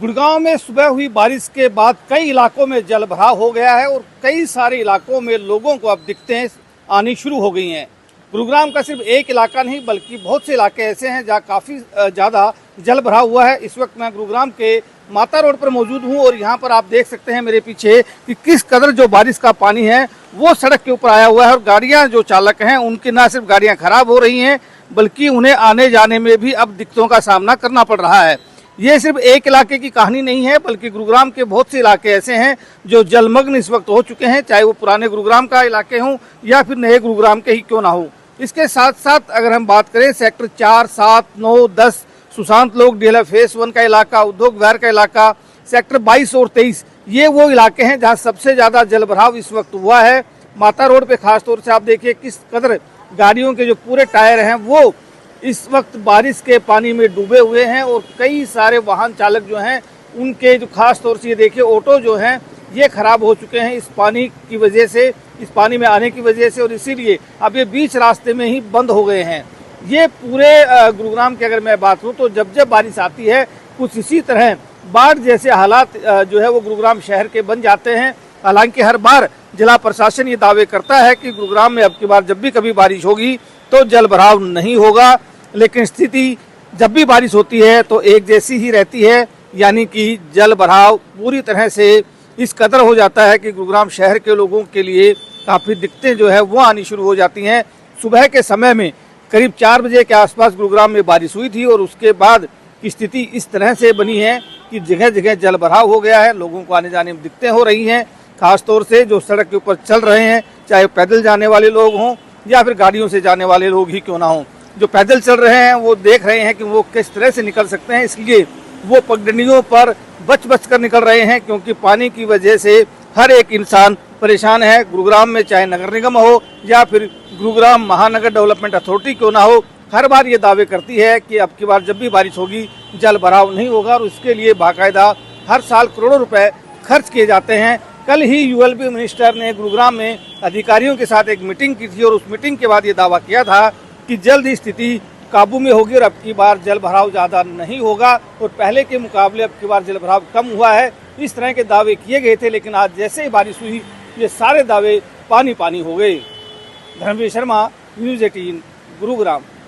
गुड़गांव में सुबह हुई बारिश के बाद कई इलाकों में जलभराव हो गया है और कई सारे इलाकों में लोगों को अब दिक्कतें आनी शुरू हो गई हैं। गुरुग्राम का सिर्फ एक इलाका नहीं बल्कि बहुत से इलाके ऐसे हैं जहां काफ़ी ज़्यादा जलभराव हुआ है। इस वक्त मैं गुरुग्राम के माता रोड पर मौजूद हूं और यहां पर आप देख सकते हैं मेरे पीछे कि किस कदर जो बारिश का पानी है वो सड़क के ऊपर आया हुआ है और गाड़ियाँ जो चालक हैं उनकी न सिर्फ गाड़ियाँ खराब हो रही हैं बल्कि उन्हें आने जाने में भी अब दिक्कतों का सामना करना पड़ रहा है। ये सिर्फ एक इलाके की कहानी नहीं है बल्कि गुरुग्राम के बहुत से इलाके ऐसे हैं जो जलमग्न इस वक्त हो चुके हैं, चाहे वो पुराने गुरुग्राम का इलाके हों या फिर नए गुरुग्राम के ही क्यों ना हो। इसके साथ साथ अगर हम बात करें सेक्टर 4, 7, 9, 10 सुशांत लोक डीएलए फेस 1 का इलाका, उद्योग विहार का इलाका, सेक्टर 22 और 23 ये वो इलाके हैं जहाँ सबसे ज़्यादा जलभराव इस वक्त हुआ है। माता रोड पे खास तौर से आप देखिए किस कदर गाड़ियों के जो पूरे टायर हैं वो इस वक्त बारिश के पानी में डूबे हुए हैं और कई सारे वाहन चालक जो हैं उनके जो खास तौर से ये देखिए ऑटो जो हैं ये खराब हो चुके हैं इस पानी की वजह से, इस पानी में आने की वजह से, और इसीलिए अब ये बीच रास्ते में ही बंद हो गए हैं। ये पूरे गुरुग्राम की अगर मैं बात करूँ तो जब जब बारिश आती है कुछ इसी तरह बाढ़ जैसे हालात जो है वो गुरुग्राम शहर के बन जाते हैं। हालांकि हर बार जिला प्रशासन ये दावे करता है कि गुरुग्राम में अब की बार जब भी कभी बारिश होगी तो जलभराव नहीं होगा, लेकिन स्थिति जब भी बारिश होती है तो एक जैसी ही रहती है, यानी कि जलभराव पूरी तरह से इस कदर हो जाता है कि गुरुग्राम शहर के लोगों के लिए काफ़ी दिक्कतें जो है वो आनी शुरू हो जाती हैं। सुबह के समय में करीब 4 बजे के आसपास गुरुग्राम में बारिश हुई थी और उसके बाद की स्थिति इस तरह से बनी है कि जगह जगह जलभराव हो गया है, लोगों को आने जाने में दिक्कतें हो रही हैं। खास तौर से जो सड़क के ऊपर चल रहे हैं, चाहे पैदल जाने वाले लोग हों या फिर गाड़ियों से जाने वाले लोग ही क्यों ना हों, जो पैदल चल रहे हैं वो देख रहे हैं कि वो किस तरह से निकल सकते हैं, इसलिए वो पगडंडियों पर बच बच कर निकल रहे हैं क्योंकि पानी की वजह से हर एक इंसान परेशान है। गुरुग्राम में चाहे नगर निगम हो या फिर गुरुग्राम महानगर डेवलपमेंट अथॉरिटी क्यों ना हो, हर बार ये दावे करती है कि अब की बार जब भी बारिश होगी जल भराव नहीं होगा और उसके लिए बाकायदा हर साल करोड़ों रुपए खर्च किए जाते हैं। कल ही यूएलबी मिनिस्टर ने गुरुग्राम में अधिकारियों के साथ एक मीटिंग की थी और उस मीटिंग के बाद ये दावा किया था कि जल्द ही स्थिति काबू में होगी और अब की बार जल भराव ज़्यादा नहीं होगा और पहले के मुकाबले अब की बार जल भराव कम हुआ है। इस तरह के दावे किए गए थे, लेकिन आज जैसे ही बारिश हुई ये सारे दावे पानी पानी हो गए। धर्मवीर शर्मा, न्यूज़ 18 गुरुग्राम।